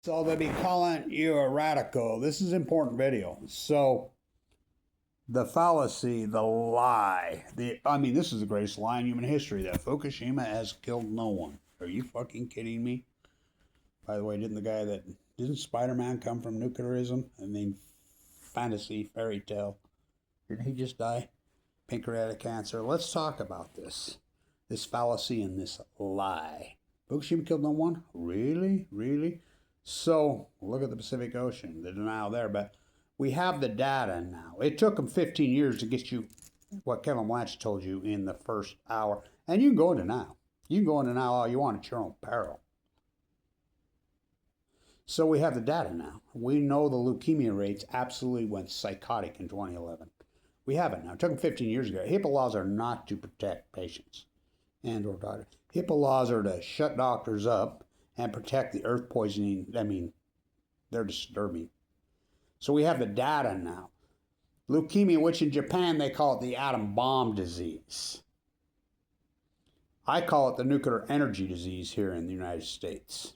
So they'll be calling you a radical. This is an important video. So the fallacy, the lie, this is the greatest lie in human history, that Fukushima has killed no one. Are you fucking kidding me? By the way, didn't Spider-Man come from nuclearism? Fantasy, fairy tale. Didn't he just die? Pancreatic cancer. Let's talk about this fallacy and this lie. Fukushima killed no one? Really? Really? So, look at the Pacific Ocean, the denial there, but we have the data now. It took them 15 years to get you what Kevin Blanch told you in the first hour. And you can go into denial. You can go into denial all you want at your own peril. So we have the data now. We know the leukemia rates absolutely went psychotic in 2011. We have it now. It took them 15 years ago. HIPAA laws are not to protect patients and or doctors. HIPAA laws are to shut doctors up and protect the earth poisoning. They're disturbing. So we have the data now. Leukemia, which in Japan they call it the atom bomb disease. I call it the nuclear energy disease here in the United States.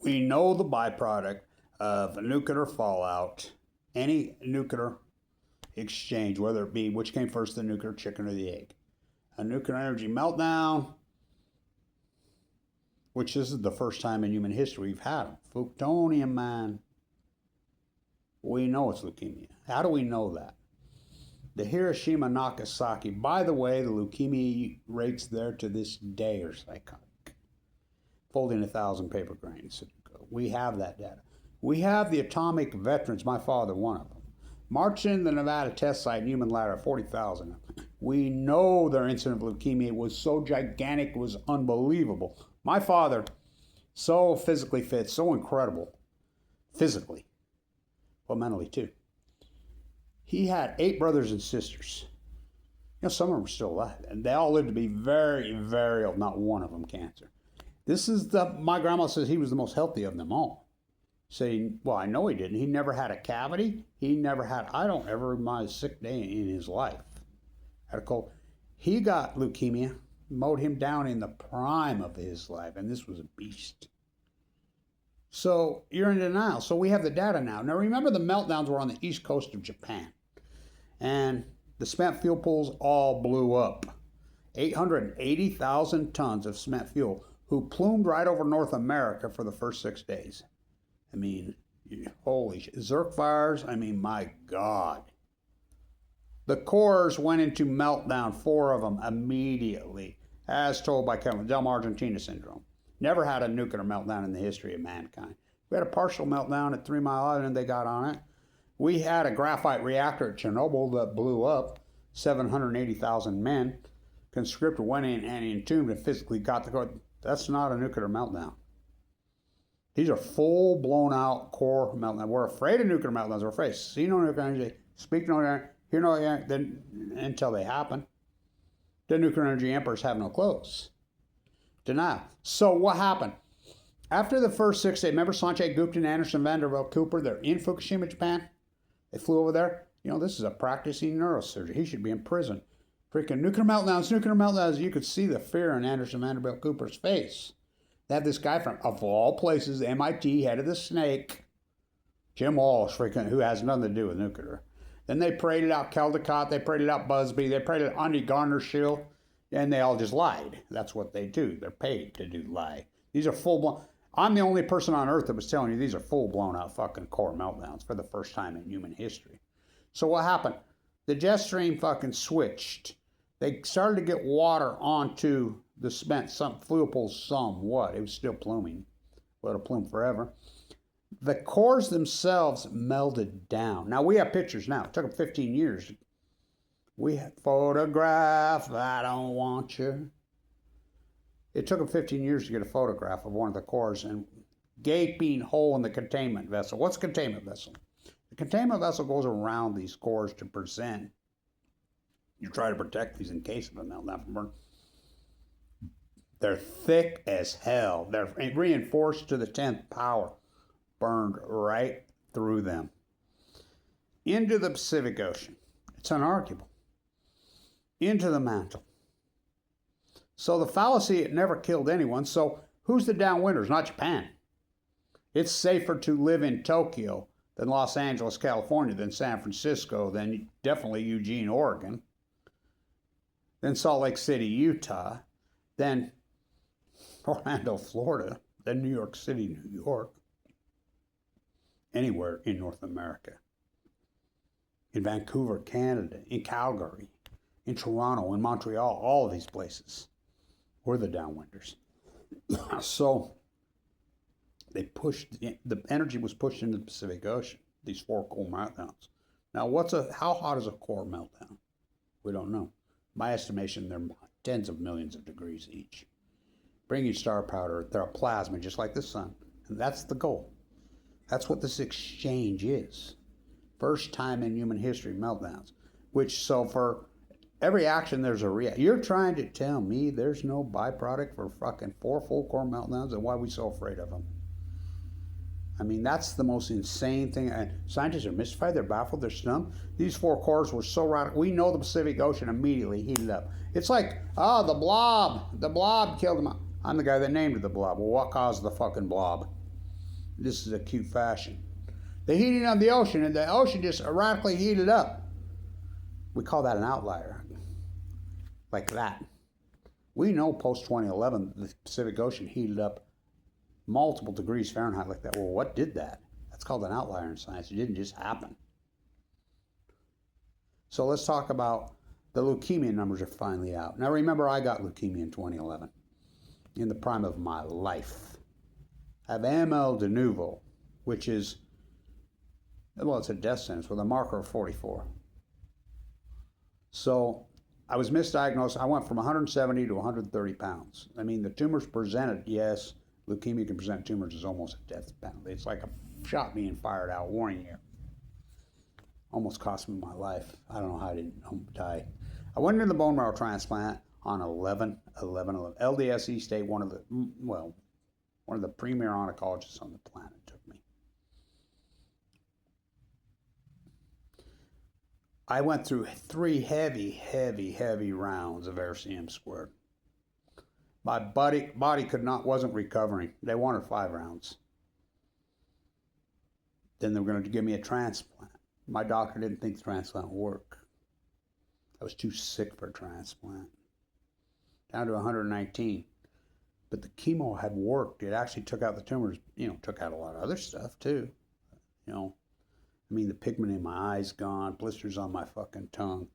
We know the byproduct of nuclear fallout, any nuclear exchange, whether it be which came first, the nuclear chicken or the egg. A nuclear energy meltdown, which this is the first time in human history we've had them. Plutonium, man. We know it's leukemia. How do we know that? The Hiroshima, Nagasaki, by the way, the leukemia rates there to this day are psychotic. Folding 1,000 paper grains. We have that data. We have the atomic veterans, my father, one of them, marching the Nevada test site in human ladder, 40,000. We know their incidence of leukemia was so gigantic, it was unbelievable. My father, so physically fit, so incredible, physically, but mentally too. He had 8 brothers and sisters. Some of them were still alive, and they all lived to be very, very old, not one of them cancer. My grandma says he was the most healthy of them all. Saying, well, I know he didn't. He never had a cavity. I don't ever remember a sick day in his life. Had a cold. He got leukemia, mowed him down in the prime of his life, and this was a beast. So you're in denial. So we have the data now. Now remember, the meltdowns were on the east coast of Japan, and the spent fuel pools all blew up. 880,000 tons of spent fuel, who plumed right over North America for the first 6 days. Holy shit. Zerk fires, my God. The cores went into meltdown, 4 of them immediately, as told by Kevin, Del Mar, Argentina syndrome. Never had a nuclear meltdown in the history of mankind. We had a partial meltdown at 3 Mile Island, they got on it. We had a graphite reactor at Chernobyl that blew up, 780,000 men. Conscripted went in and entombed and physically got the core. That's not a nuclear meltdown. These are full blown out core meltdowns. We're afraid of nuclear meltdowns. We're afraid. See no nuclear energy, speak no energy, hear no energy, then until they happen. The nuclear energy emperors have no clothes. Denial. So what happened? After the first 6 days, remember Sanjay Gupta and Anderson Vanderbilt Cooper, they're in Fukushima, Japan. They flew over there. This is a practicing neurosurgeon. He should be in prison. Freaking nuclear meltdowns. You could see the fear in Anderson Vanderbilt Cooper's face. They had this guy from, of all places, MIT, head of the snake, Jim Walsh, who has nothing to do with nuclear. Then they paraded out Caldecott, they paraded out Busby, they paraded out Andy Garnershill, and they all just lied. That's what they do. They're paid to lie. These are full-blown. I'm the only person on earth that was telling you these are full-blown out fucking core meltdowns for the first time in human history. So what happened? The jet stream fucking switched. They started to get water onto the spent fuel pools somewhat. It was still pluming. Let it plume forever. The cores themselves melted down. Now we have pictures now. It took them 15 years. We have photograph, I don't want you. It took them 15 years to get a photograph of one of the cores and gaping hole in the containment vessel. What's a containment vessel? The containment vessel goes around these cores to present. You try to protect these in case of a meltdown from burn. They're thick as hell. They're reinforced to the 10th power. Burned right through them. Into the Pacific Ocean. It's unarguable. Into the mantle. So the fallacy, it never killed anyone. So Who's the downwinders? Not Japan. It's safer to live in Tokyo than Los Angeles, California, than San Francisco, than definitely Eugene, Oregon, than Salt Lake City, Utah, than Orlando, Florida, than New York City, New York, anywhere in North America, in Vancouver, Canada, in Calgary, in Toronto, in Montreal, all of these places. We're the downwinders. So they pushed, the energy was pushed into the Pacific Ocean, these 4 core meltdowns. Now, how hot is a core meltdown? We don't know. My estimation, they're tens of millions of degrees each. Bringing star powder, they're a plasma just like the sun, and that's the goal. That's what this exchange is. First time in human history, meltdowns. So for every action, there's a reaction. You're trying to tell me there's no byproduct for fucking 4 full core meltdowns, and why are we so afraid of them? I mean, that's the most insane thing. And scientists are mystified, they're baffled, they're stumped. These 4 cores were so radical. We know the Pacific Ocean immediately heated up. It's like, the blob killed them. I'm the guy that named it the blob. Well, what caused the fucking blob? This is acute fashion. The heating of the ocean, and the ocean just radically heated up. We call that an outlier. Like that. We know post-2011, the Pacific Ocean heated up multiple degrees Fahrenheit like that. Well, what did that? That's called an outlier in science. It didn't just happen. So let's talk about the leukemia numbers are finally out. Now remember, I got leukemia in 2011, in the prime of my life. I have AML de novo, which is, well, it's a death sentence with a marker of 44. So I was misdiagnosed. I went from 170 to 130 pounds. I mean, the tumors presented, yes, leukemia can present tumors as almost a death penalty. It's like a shot being fired out, warning you. Almost cost me my life. I don't know how I didn't die. I went into the bone marrow transplant on 11/11/11. LDS East State, one of the premier oncologists on the planet took me. I went through 3 heavy rounds of RCM squared. My body wasn't recovering. They wanted 5 rounds. Then they were going to give me a transplant. My doctor didn't think the transplant would work. I was too sick for a transplant. Down to 119. But the chemo had worked. It actually took out the tumors, took out a lot of other stuff too. I mean, the pigment in my eyes gone, blisters on my fucking tongue.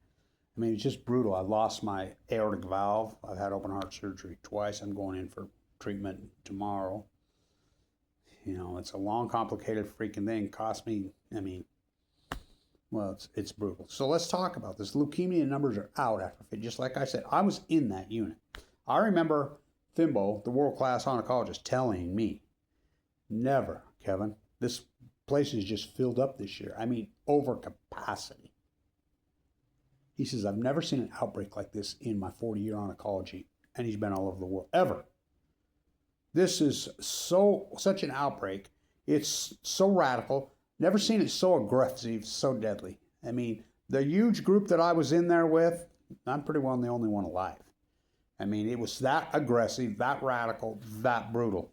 I mean, it's just brutal. I lost my aortic valve. I've had open heart surgery twice. I'm going in for treatment tomorrow. It's a long, complicated freaking thing. Cost me, well, it's brutal. So let's talk about this. Leukemia numbers are out after, just like I said, I was in that unit. I remember Fimbo, the world-class oncologist, telling me, never, Kevin, this place is just filled up this year. I mean, over capacity. He says, I've never seen an outbreak like this in my 40-year oncology, and he's been all over the world, ever. This is such an outbreak. It's so radical. Never seen it so aggressive, so deadly. I mean, the huge group that I was in there with, I'm pretty well the only one alive. I mean, it was that aggressive, that radical, that brutal.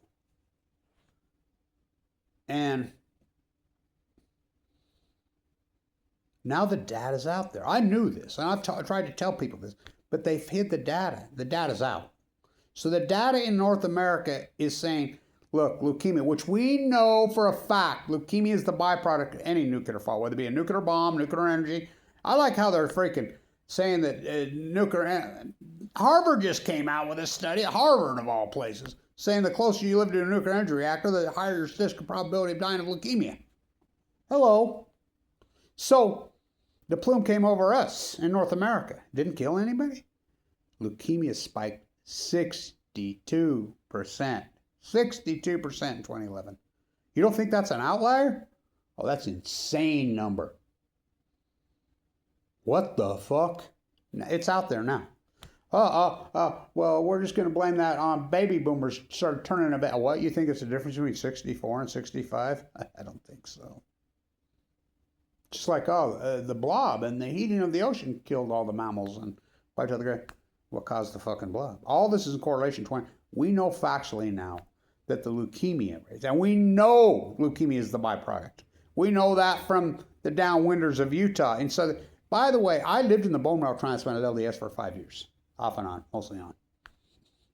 And now the data's out there. I knew this, and I've tried to tell people this, but they've hid the data. The data's out. So the data in North America is saying, look, leukemia, which we know for a fact, leukemia is the byproduct of any nuclear fallout, whether it be a nuclear bomb, nuclear energy. I like how they're freaking saying that Harvard just came out with a study, Harvard of all places, saying the closer you live to a nuclear energy reactor, the higher your statistical probability of dying of leukemia. Hello. So the plume came over us in North America. Didn't kill anybody. Leukemia spiked 62%. 62% in 2011. You don't think that's an outlier? Oh, that's an insane number. What the fuck? It's out there now. Well, we're just going to blame that on baby boomers started turning a bit. What, you think it's the difference between 64 and 65? I don't think so. Just like, the blob and the heating of the ocean killed all the mammals and wiped out the great. What caused the fucking blob? All this is in correlation 20. We know factually now that the leukemia rates, and we know leukemia is the byproduct. We know that from the downwinders of Utah. And so, by the way, I lived in the bone marrow transplant at LDS for 5 years, off and on, mostly on.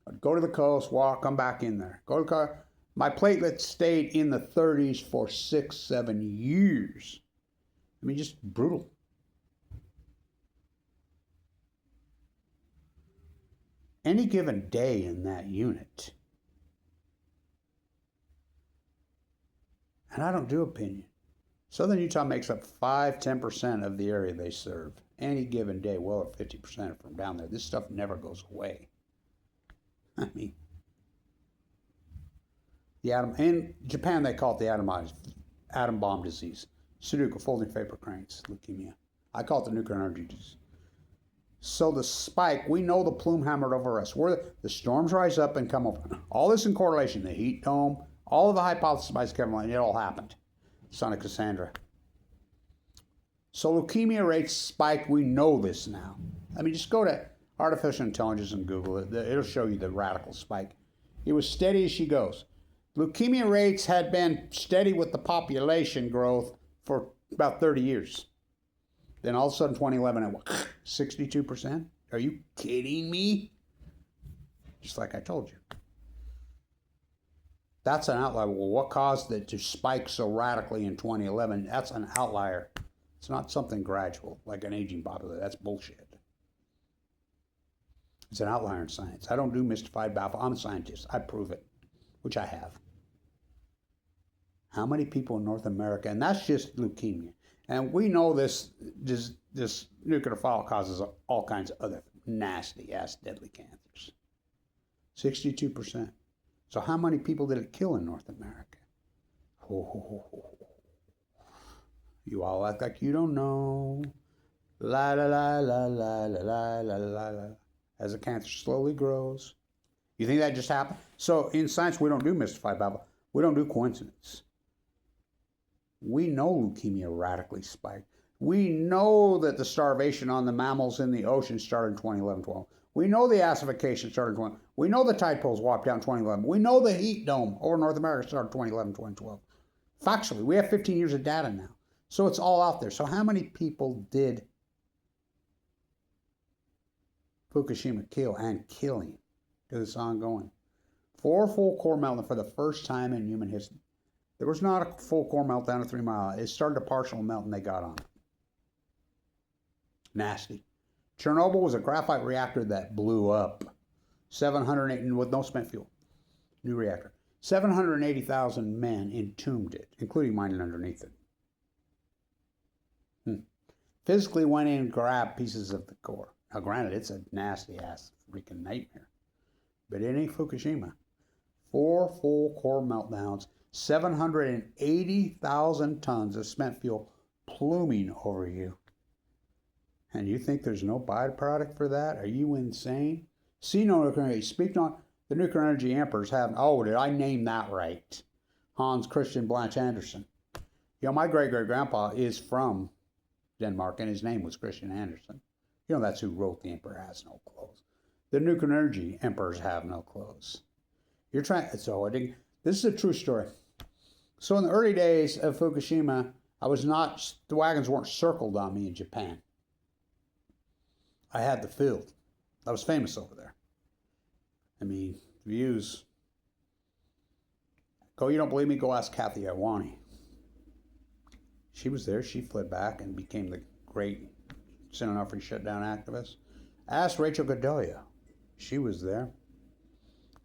I'd go to the coast, walk, come back in there. Go to the car. My platelets stayed in the 30s for 6, 7 years. I mean, just brutal. Any given day in that unit. And I don't do opinion. Southern Utah makes up 5-10% of the area they serve. Any given day, well over 50% from down there. This stuff never goes away. I mean, in Japan they call it the atom bomb disease. Sudoku, folding vapor cranes, leukemia. I call it the nuclear energy disease. So the spike, we know the plume hammered over us. Where the storms rise up and come over. All this in correlation, the heat dome, all of the hypotheses by Kevin Lane, it all happened. Son of Cassandra. So leukemia rates spike, we know this now. I mean, just go to artificial intelligence and Google it. It'll show you the radical spike. It was steady as she goes. Leukemia rates had been steady with the population growth for about 30 years. Then all of a sudden, 2011, it went 62%. Are you kidding me? Just like I told you. That's an outlier. Well, what caused it to spike so radically in 2011? That's an outlier. It's not something gradual, like an aging population. That's bullshit. It's an outlier in science. I don't do mystified baffle. I'm a scientist. I prove it, which I have. How many people in North America, and that's just leukemia. And we know this nuclear fallout causes all kinds of other nasty-ass deadly cancers. 62%. So how many people did it kill in North America? Oh, you all act like you don't know. La la la la la la la la la. As the cancer slowly grows. You think that just happened? So in science, we don't do mystified babble. We don't do coincidence. We know leukemia radically spiked. We know that the starvation on the mammals in the ocean started in 2011-12. We know the acidification started in 20. We know the tide pools wiped out in 2011. We know the heat dome over North America started 2011-2012. Factually, we have 15 years of data now. So it's all out there. So how many people did Fukushima kill and killing? Because it's ongoing. 4 full core meltdown for the first time in human history. There was not a full core meltdown at 3 Mile. It started a partial melt and they got on it. Nasty. Chernobyl was a graphite reactor that blew up. 708 with no spent fuel. New reactor. 780,000 men entombed it, including mining underneath it. Physically went in and grabbed pieces of the core. Now granted, it's a nasty ass freaking nightmare. But it ain't Fukushima. 4 full core meltdowns. 780,000 tons of spent fuel pluming over you. And you think there's no byproduct for that? Are you insane? See no nuclear energy. Speak on the nuclear energy emperors have. Oh, did I name that right? Hans Christian Blanch Andersen. You know, my great-great-grandpa is from Denmark, and his name was Christian Andersen. You know, that's who wrote The Emperor Has No Clothes. The nuclear energy emperors have no clothes. You're trying. So this is a true story. So in the early days of Fukushima, the wagons weren't circled on me in Japan. I had the field. I was famous over there. I mean, views. You don't believe me? Go ask Kathy Iwani. She was there. She fled back and became the great Sinanofri shutdown activist. Ask Rachel Godoya. She was there.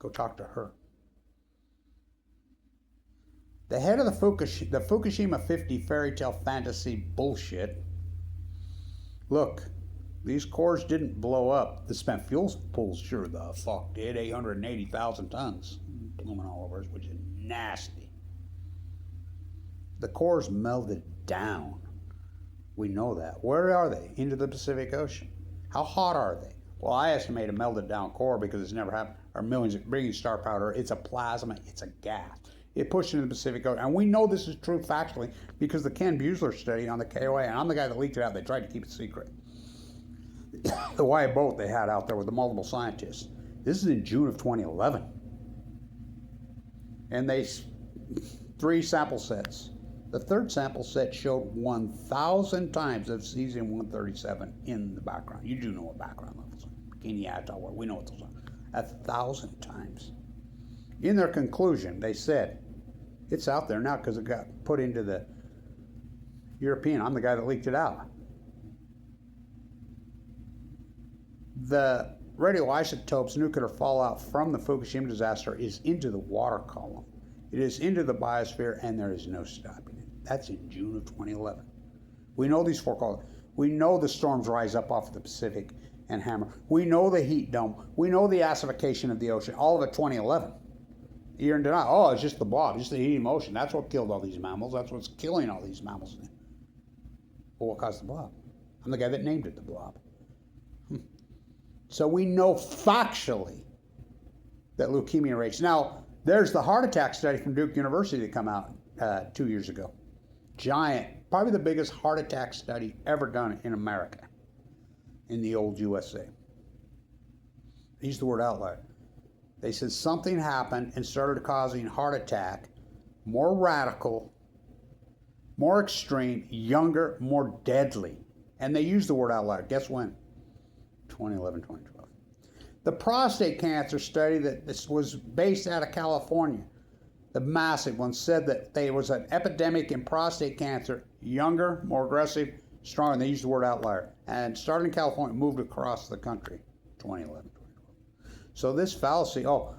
Go talk to her. The head of the Fukushima 50 fairy tale fantasy bullshit. Look, these cores didn't blow up. The spent fuel pools sure the fuck did. 880,000 tons. Blooming all over us, which is nasty. The cores melted down. We know that. Where are they? Into the Pacific Ocean. How hot are they? Well, I estimate a melted down core because it's never happened. Or millions of bringing star powder. It's a plasma. It's a gas. It pushed into the Pacific Ocean. And we know this is true factually because the Ken Buesler study on the KOA, and I'm the guy that leaked it out. They tried to keep it secret. The Wyatt boat they had out there with the multiple scientists. This is in June of 2011. And 3 sample sets. The third sample set showed 1,000 times of cesium-137 in the background. You do know what background levels are. Bikini atoll, we know what those are. 1,000 times. In their conclusion, they said, it's out there now because it got put into the European. I'm the guy that leaked it out. The radioisotopes nuclear fallout from the Fukushima disaster is into the water column. It is into the biosphere, and there is no stopping it. That's in June of 2011. We know these 4 columns. We know the storms rise up off the Pacific and hammer. We know the heat dome. We know the acidification of the ocean. All of it 2011. You're in denial. Oh, it's just the blob, just the heating ocean. That's what killed all these mammals. That's what's killing all these mammals. Well, what caused the blob? I'm the guy that named it the blob. So we know factually that leukemia rates. Now, there's the heart attack study from Duke University that came out 2 years ago. Giant, probably the biggest heart attack study ever done in America, in the old USA. They used the word outlier. They said something happened and started causing heart attack, more radical, more extreme, younger, more deadly. And they used the word outlier. Guess when? 2011, 2012. The prostate cancer study that this was based out of California, the massive one, said that there was an epidemic in prostate cancer, younger, more aggressive, stronger. And they used the word outlier. And started in California, moved across the country, 2011, 2012. So this fallacy, oh,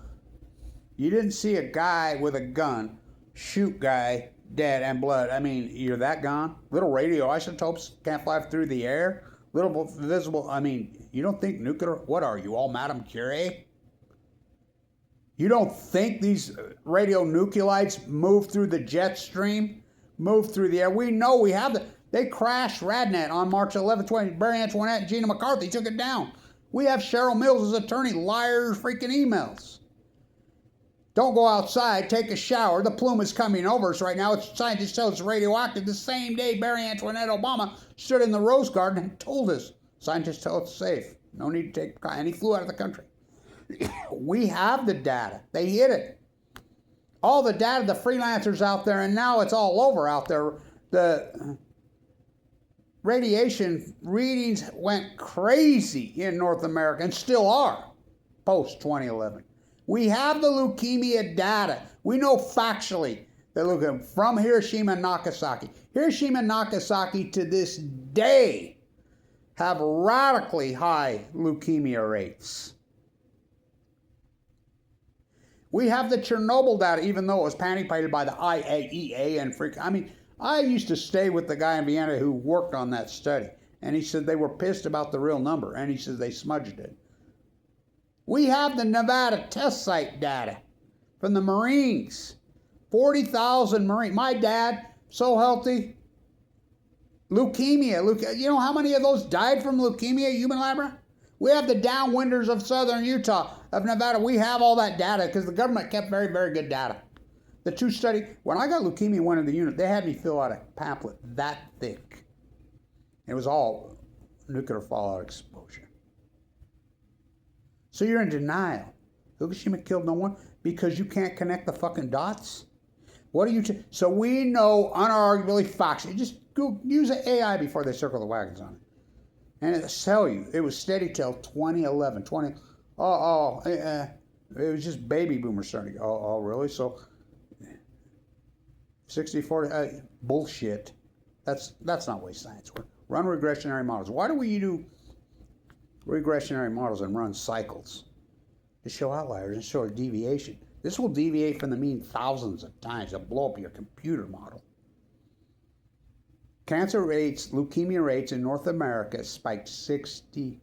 you didn't see a guy with a gun shoot guy dead and blood. I mean, you're that gone? Little radioisotopes can't fly through the air? Little visible, I mean, you don't think nuclear, what are you, all Madame Curie? You don't think these radionuclides move through the jet stream, move through the air? We know we have the, they crashed Radnet on March 11, 20, Barry Antoinette and Gina McCarthy took it down. We have Cheryl Mills' attorney, liars, freaking emails. Don't go outside, take a shower. The plume is coming over us right now. Scientists tell us it's radioactive. The same day Barry Antoinette Obama stood in the Rose Garden and told us, scientists tell it's safe. No need to take, and he flew out of the country. We have the data. They hid it. All the data, the freelancers out there, and now it's all over out there. The radiation readings went crazy in North America and still are post-2011. We have the leukemia data. We know factually that leukemia from Hiroshima and Nagasaki. Hiroshima and Nagasaki to this day have radically high leukemia rates. We have the Chernobyl data, even though it was manipulated by the IAEA and I mean, I used to stay with the guy in Vienna who worked on that study, and he said they were pissed about the real number, and he said they smudged it. We have the Nevada test site data from the Marines. 40,000 Marines. My dad, so healthy. Leukemia. You know how many of those died from leukemia, human labra? We have the downwinders of southern Utah, of Nevada. We have all that data because the government kept very, very good data. The 2 study, when I got leukemia and went in the unit, they had me fill out a pamphlet that thick. It was all nuclear fallout exposure. So you're in denial. Fukushima killed no one because you can't connect the fucking dots? What are you... So we know unarguably factually. Just go use an AI before they circle the wagons on it. And it'll tell you. It was steady till 2011. It was just baby boomers starting to go, oh, really? So 60-40, bullshit. That's not way science works. Run regressionary models. Why do we do regressionary models and run cycles? To show outliers and show a deviation. This will deviate from the mean thousands of times. It'll blow up your computer model. Cancer rates, leukemia rates in North America spiked 62%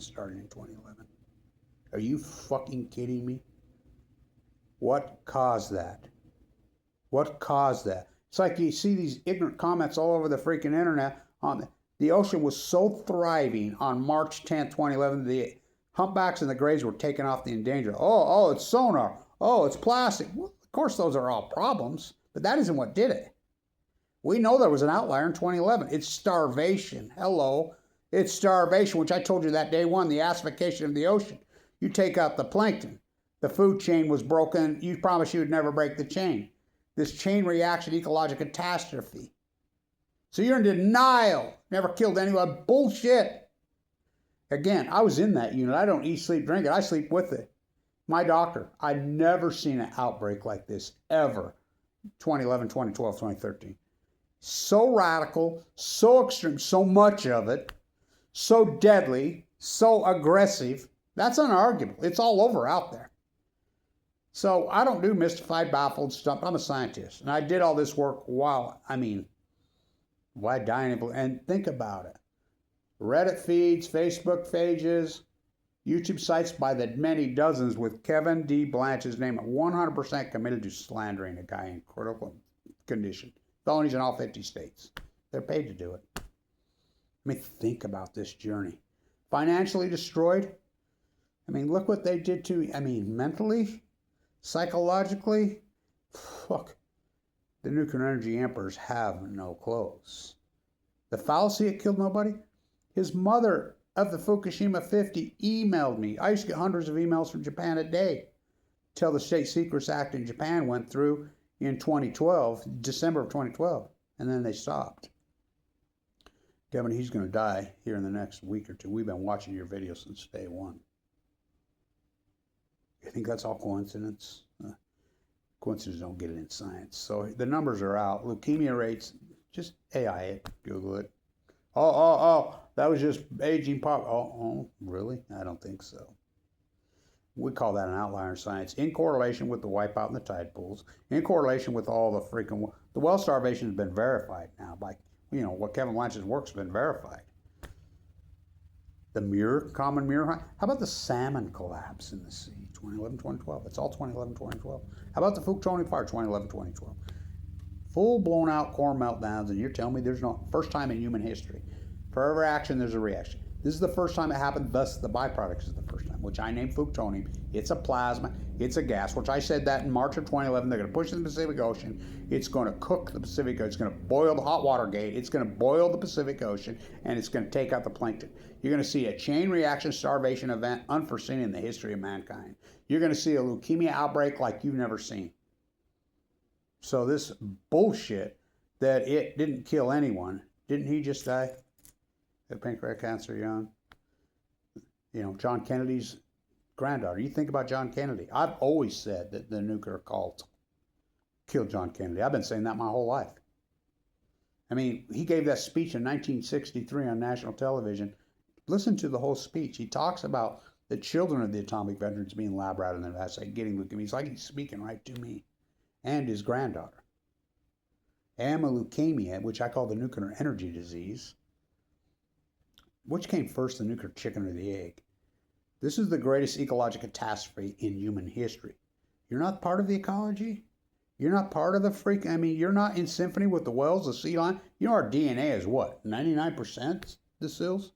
starting in 2011. Are you fucking kidding me? What caused that? What caused that? It's like you see these ignorant comments all over the freaking internet on the ocean was so thriving on March 10, 2011, the humpbacks and the grays were taken off the endangered. Oh, it's sonar. Oh, it's plastic. Well, of course, those are all problems, but that isn't what did it. We know there was an outlier in 2011. It's starvation. Hello. It's starvation, which I told you that day one, the acidification of the ocean. You take out the plankton. The food chain was broken. You promised you would never break the chain. This chain reaction ecological catastrophe. So you're in denial. Never killed anyone. Bullshit. Again, I was in that unit. I don't eat, sleep, drink it. I sleep with it. My doctor, I've never seen an outbreak like this, ever. 2011, 2012, 2013. So radical, so extreme, so much of it, so deadly, so aggressive. That's unarguable. It's all over out there. So I don't do mystified, baffled stuff. I'm a scientist. And I did all this work while dying. And think about it. Reddit feeds, Facebook pages, YouTube sites by the many dozens with Kevin D. Blanch's name 100% committed to slandering a guy in critical condition. Felonies in all 50 states. They're paid to do it. I mean, think about this journey. Financially destroyed. I mean, look what they did to, mentally, psychologically. Look, the nuclear energy emperors have no clothes. The fallacy, it killed nobody. His mother of the Fukushima 50 emailed me. I used to get hundreds of emails from Japan a day till the State Secrets Act in Japan went through in 2012, December of 2012, and then they stopped. Kevin, he's going to die here in the next week or two. We've been watching your videos since day one. You think that's all coincidence? Coincidences don't get it in science. So the numbers are out. Leukemia rates, just AI it, Google it. Oh, that was just aging pop. Oh, really? I don't think so. We call that an outlier in science. In correlation with the wipeout in the tide pools, in correlation with all the freaking, the well starvation has been verified now by, what Kevin Blanch's work's been verified. The common muir, how about the salmon collapse in the sea, 2011, 2012? It's all 2011, 2012. How about the Fukushima fire, 2011, 2012? Full blown out core meltdowns, and you're telling me there's no, first time in human history. For every action, there's a reaction. This is the first time it happened, thus the byproduct is the first time, which I named plutonium. It's a plasma, it's a gas, which I said that in March of 2011. They're going to push it in the Pacific Ocean. It's going to cook the Pacific Ocean. It's going to boil the hot water gate. It's going to boil the Pacific Ocean, and it's going to take out the plankton. You're going to see a chain reaction starvation event unforeseen in the history of mankind. You're going to see a leukemia outbreak like you've never seen. So this bullshit that it didn't kill anyone, didn't he just die of pancreatic cancer young? John Kennedy's granddaughter. You think about John Kennedy. I've always said that the nuclear cult killed John Kennedy. I've been saying that my whole life. He gave that speech in 1963 on national television. Listen to the whole speech. He talks about the children of the atomic veterans being lab rat in the USA, getting leukemia. He's like he's speaking right to me and his granddaughter. AML leukemia, which I call the nuclear energy disease. Which came first, the nuclear chicken or the egg? This is the greatest ecological catastrophe in human history. You're not part of the ecology? You're not part of the freak? You're not in symphony with the whales, the sea lion? Our DNA is what? 99% the seals?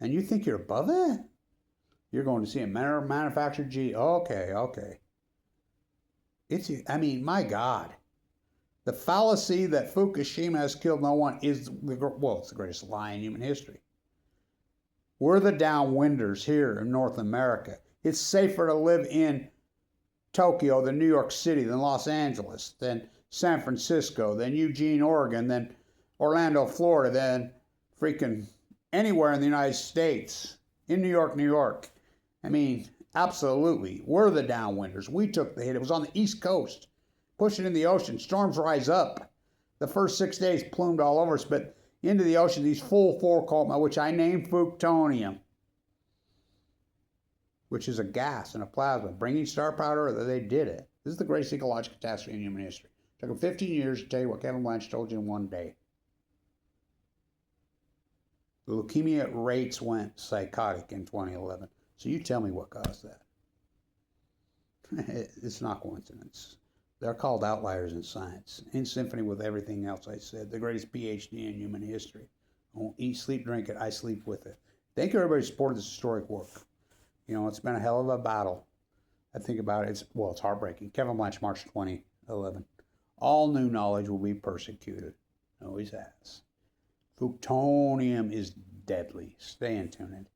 And you think you're above it? You're going to see a manufactured G. Okay. My God. The fallacy that Fukushima has killed no one is, it's the greatest lie in human history. We're the downwinders here in North America. It's safer to live in Tokyo than New York City, than Los Angeles, than San Francisco, than Eugene, Oregon, than Orlando, Florida, than freaking anywhere in the United States. In New York. Absolutely. We're the downwinders. We took the hit. It was on the East Coast. Push it in the ocean. Storms rise up. The first 6 days plumed all over us, but into the ocean, these full four-cult, which I named plutonium, which is a gas and a plasma, bringing star powder, they did it. This is the greatest ecological catastrophe in human history. It took them 15 years to tell you what Kevin Blanch told you in one day. The leukemia rates went psychotic in 2011. So you tell me what caused that. It's not coincidence. They're called outliers in science, in symphony with everything else I said. The greatest PhD in human history. I won't eat, sleep, drink it. I sleep with it. Thank you, everybody, who supported this historic work. It's been a hell of a battle. I think about it. It's heartbreaking. Kevin Blanch, March 2011. All new knowledge will be persecuted. Always has. Plutonium is deadly. Stay in tune.